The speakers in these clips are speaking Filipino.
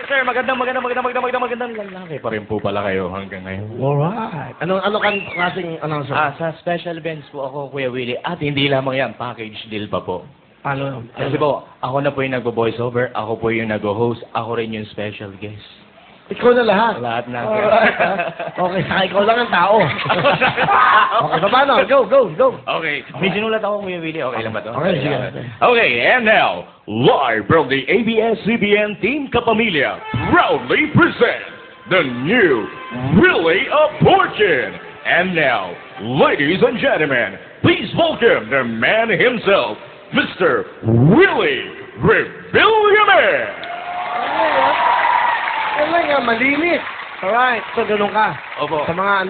Sir, magandang lalaki pa rin po pala kayo hanggang ngayon. Alright. Ano klaseng announcer? Sa special events po ako, Kuya Willie, at hindi lamang yan, package deal pa po. Paano? Kasi po, ako na po yung nag-voiceover, ako po yung nag-host, ako rin yung special guest. Ikaw na lahat. Lahat na. Alright. Okay, saka ikaw lang ang tao. Okay, paano? Go. Okay, may sinulat ako, Kuya Willie. Okay lang ba to? Okay, sige. Okay, and now, live from the ABS-CBN Team Kapamilya, proudly present the new Willie of Fortune. And now, ladies and gentlemen, please welcome the man himself, Mr. Willie Revillame. Ano nga, malinis. Alright, so ganun ka. Opo. Sa mga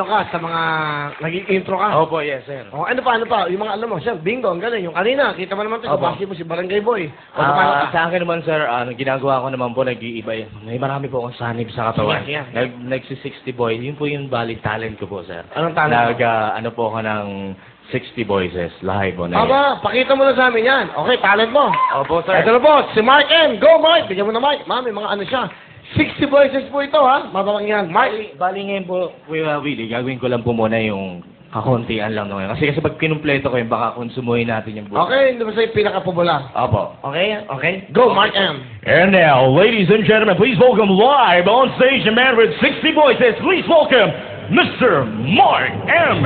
naging intro ka. Opo, yes, sir. Oh, ano pa? Yung mga alam mo, siya, bingo, ang galing. Yung kanina, kita mo naman ito, Opo. kabasi mo si Barangay Boy. O, paano ka? Sa akin naman, sir, ginagawa ko naman po, nag-iiba yan. May marami po akong sanib sa katawan. Yeah. Nagsi-60 boy. Yun po yung bali talent ko po, sir. Anong talent? Ano po ako ng 60 voices, live on air. Aba, pakita mo na sa amin yan. Okay, talent mo. Opo, sir. Ito na po, si Mark M. Go, Mark! Bigyan mo na, Mark. Mami, mga ano siya. 60 voices po ito, ha? Mababang yan. Mark. Bali ngayon po, Kuya Willie, gagawin ko lang po muna yung kakuntian lang ngayon. Kasi pag kinumpleto ko yun, baka konsumuhin natin yung buhay. Okay, hindi ba sa'yo pinaka-popular? Opo. Okay? Go, Mark M. And now, ladies and gentlemen, please welcome live on stage a man with 60 voices. Please welcome Mr. Mark M.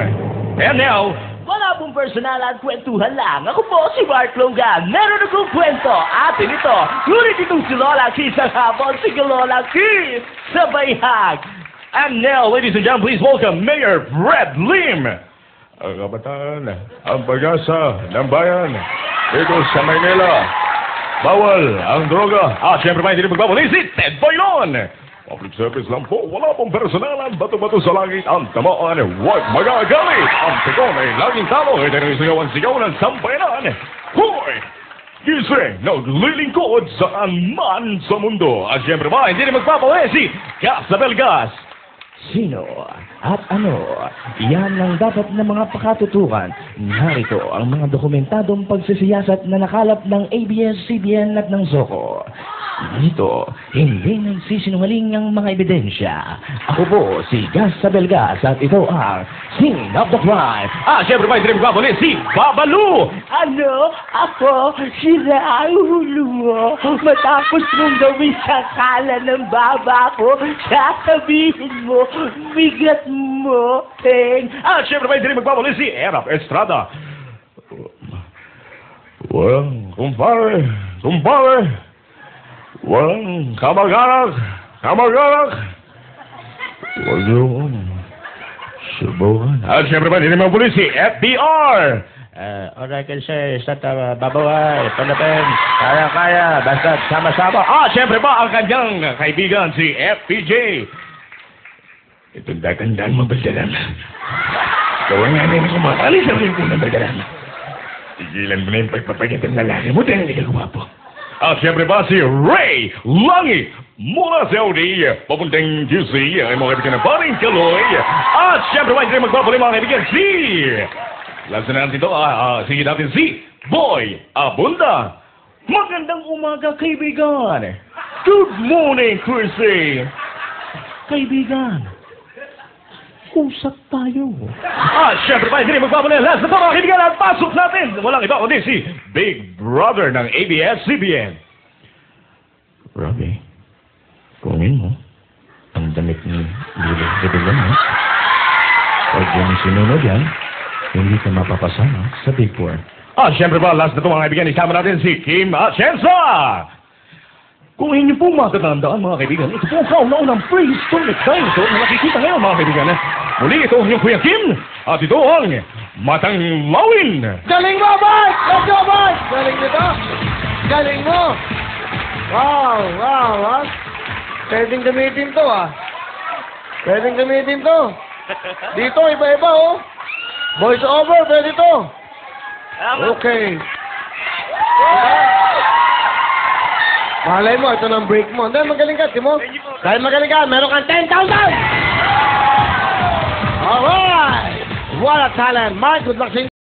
And now, wala pong personal at kwentuhan lang. Ako po si Mark Longan. Meron akong kwento. Atin ito. Ngunit itong si Lola Key sa hapon. Si Lola Key sa bayhag. And now, ladies and gentlemen, please welcome Mayor Fred Lim. Ang kabataan, ang pag-asa ng bayan dito sa Maynila. Bawal ang droga. Siyempre pa hindi magbabalik si Ted Boylon. Public service lang po. Wala pong personalan. Bato-bato sa langit. Ang tamaan, huwag magagalit. Ang tikon ay laging talo. Ito na yung sigaw ng sampayanan. Hoy! Gising, naglilingkod saan man sa mundo. At siyempre ba, hindi na magpapawin si Casabel Gas. Sino at ano? Yan ang dapat na mga pakatutukan. Narito ang mga dokumentadong pagsisiyasat na nakalap ng ABS-CBN at ng Zoco. Dito, hindi nagsisinungaling ang mga ebidensya. Ako po si Gas Sabelgas at ito ang Scene of the Crime. Siyempre ba, hindi rin magpapawin si Babalu. Ano? Ako? Sila ang hulo mo. Matapos mong gawin sa kala ng baba ko, sasabihin mo, bigat mo, Peng. Siyempre ba, hindi rin magpapawin si Erap Estrada. Walang kumpare. Walang kamag-anak. Huwag yung subukan. Siyempre ba, hindi rin magpapawin si FBR. Oracle sir, sa babaway, panapin, kaya, basta sama-sama. Siyempre ba, ang kanyang kaibigan, si FPJ. Itong datandaan mo, Baldaran. Gawin nga nila kumakali sa rin ko ng Baldaran. Tigilan mo na yung pagpapagat ng lalaki mo dahil hindi ka guwapo. Siyempre ba, si Ray Langi mula sa Audi, papuntang QC, ay mga kaibigan ng Paring Kaloy. Siyempre ba, hindi magpapalay mga kaibigan, si... Lansan natin ito, sige natin si Boy Abunda. Magandang umaga, kaibigan. Good morning, Chrissy. Kaibigan, usap tayo. Siyempre pa, hindi magpapalala. Last na ito, mga kaibigan, at pasok natin. Walang iba kundi si Big Brother ng ABS-CBN. Robbie, kunin mo ang damit ni Lili Rebillame. Pag yung sinunod yan, hindi ka mapapasama sa Big Four. Siyempre pa, last na ito, mga kaibigan, isama natin si Kim Atienza. Kung inyo po matatandaan, mga kaibigan, ito po ang kauna-unang prehistoric dinosaur na nakikita ngayon, mga kaibigan. Muli, ito ang inyong Kuya Kim, at ito ang Matang Lawin. Galing mo, Mark! Let's go, Mark! Galing nito! Galing mo! Wow, ha? Pwedeng gamitin to, Pwedeng gamitin to. Dito, iba-iba, oh. Voice over, pwede to. Okay. Malay mo, ito ng break mo. Dahil magaling ka, Timo. Dahil magaling ka, meron kang 10,000! Alright! What a talent. Mark, good luck sa inyo.